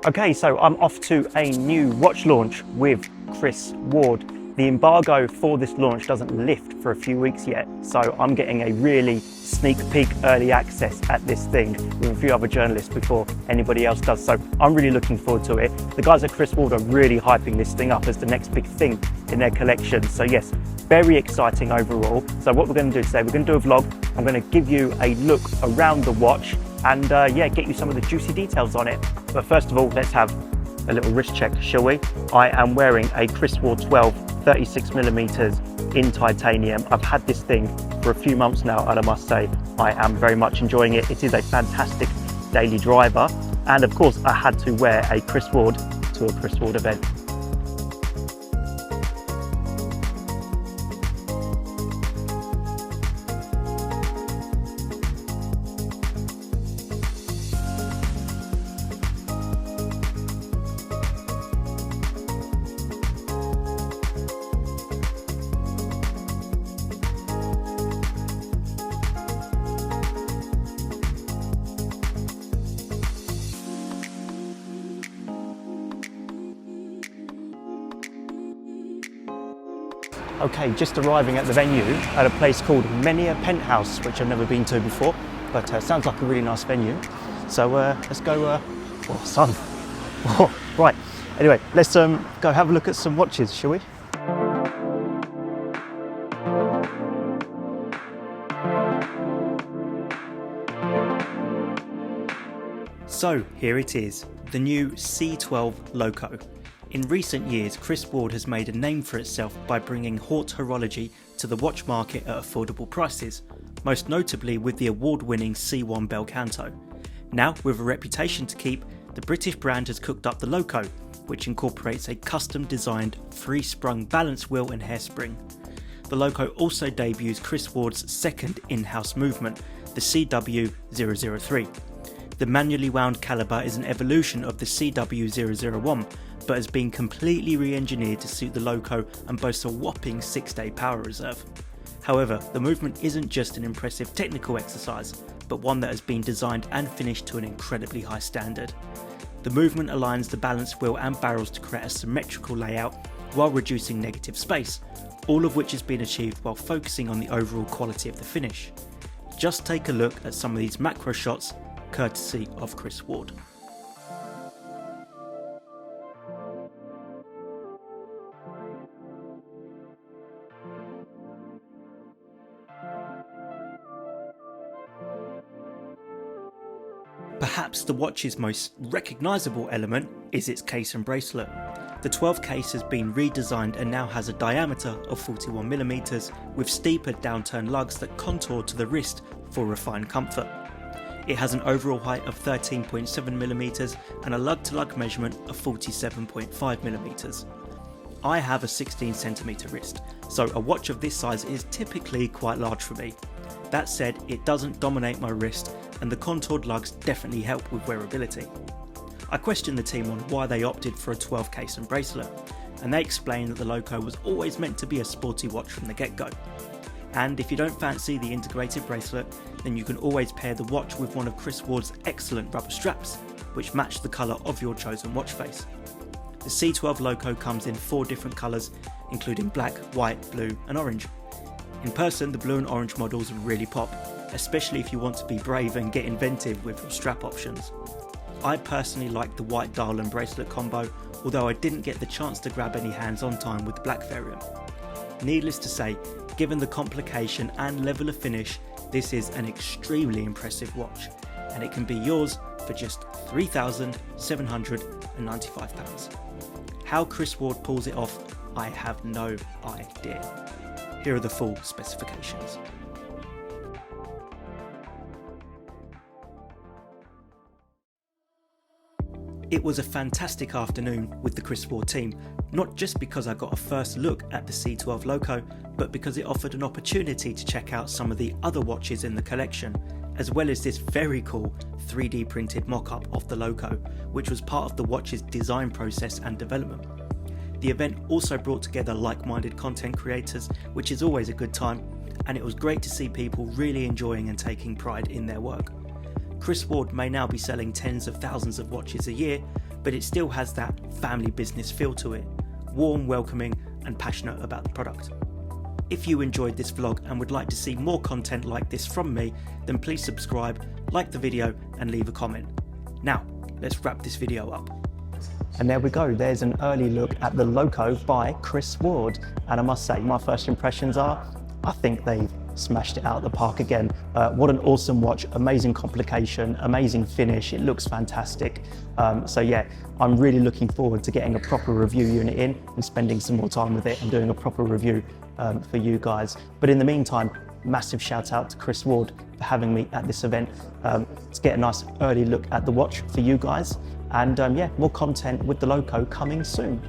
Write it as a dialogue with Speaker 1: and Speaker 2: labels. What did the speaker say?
Speaker 1: Okay, so I'm off to a new watch launch with Chris Ward. The embargo for this launch doesn't lift for a few weeks yet, so I'm getting a really sneak peek early access at this thing with a few other journalists before anybody else does. So I'm really looking forward to it. The guys at Chris Ward are really hyping this thing up as the next big thing in their collection. So yes, very exciting overall. So what we're going to do today, we're going to do a vlog. I'm going to give you a look around the watch and yeah, get you some of the juicy details on it. But first of all, let's have a little wrist check, shall we? I am wearing a Chris Ward 12 36mm in titanium. I've had this thing for a few months now, and I must say I am very much enjoying it. It is a fantastic daily driver, and of course I had to wear a Chris Ward to a Chris Ward event. Okay, just arriving at the venue at a place called Menia Penthouse, which I've never been to before, but sounds like a really nice venue. So let's go, oh, sun. Oh, right, anyway, let's go have a look at some watches, shall we? So here it is, the new C12 Loco. In recent years, Chris Ward has made a name for itself by bringing haute horology to the watch market at affordable prices, most notably with the award-winning C1 Bel Canto. Now, with a reputation to keep, the British brand has cooked up the Loco, which incorporates a custom-designed free-sprung balance wheel and hairspring. The Loco also debuts Chris Ward's second in-house movement, the CW003. The manually wound calibre is an evolution of the CW001, but has been completely re-engineered to suit the Loco and boasts a whopping 6-day power reserve. However, the movement isn't just an impressive technical exercise, but one that has been designed and finished to an incredibly high standard. The movement aligns the balance wheel and barrels to create a symmetrical layout while reducing negative space, all of which has been achieved while focusing on the overall quality of the finish. Just take a look at some of these macro shots, courtesy of Chris Ward. Perhaps the watch's most recognisable element is its case and bracelet. The 12 case has been redesigned and now has a diameter of 41mm with steeper downturned lugs that contour to the wrist for refined comfort. It has an overall height of 13.7mm and a lug-to-lug measurement of 47.5mm. I have a 16cm wrist, so a watch of this size is typically quite large for me. That said, it doesn't dominate my wrist, and the contoured lugs definitely help with wearability. I questioned the team on why they opted for a 12 case and bracelet, and they explained that the Loco was always meant to be a sporty watch from the get-go. And if you don't fancy the integrated bracelet, then you can always pair the watch with one of Chris Ward's excellent rubber straps, which match the colour of your chosen watch face. The C12 Loco comes in 4 different colours, including black, white, blue and orange. In person, the blue and orange models really pop, especially if you want to be brave and get inventive with your strap options. I personally like the white dial and bracelet combo, although I didn't get the chance to grab any hands-on time with the black variant. Needless to say, given the complication and level of finish, this is an extremely impressive watch, and it can be yours for just £3,795. How Chris Ward pulls it off, I have no idea. Here are the full specifications. It was a fantastic afternoon with the Chris Ward team, not just because I got a first look at the C12 Loco, but because it offered an opportunity to check out some of the other watches in the collection, as well as this very cool 3D printed mock-up of the Loco, which was part of the watch's design process and development. The event also brought together like-minded content creators, which is always a good time, and it was great to see people really enjoying and taking pride in their work. Chris Ward may now be selling tens of thousands of watches a year, but it still has that family business feel to it. Warm, welcoming, and passionate about the product. If you enjoyed this vlog and would like to see more content like this from me, then please subscribe, like the video, and leave a comment. Now, let's wrap this video up. And there we go, there's an early look at the Loco by Chris Ward. And I must say, my first impressions are, I think they've smashed it out of the park again. What an awesome watch, amazing complication, amazing finish, it looks fantastic. So yeah, I'm really looking forward to getting a proper review unit in and spending some more time with it and doing a proper review for you guys. But in the meantime, massive shout out to Chris Ward for having me at this event to get a nice early look at the watch for you guys. And yeah, more content with the Loco coming soon.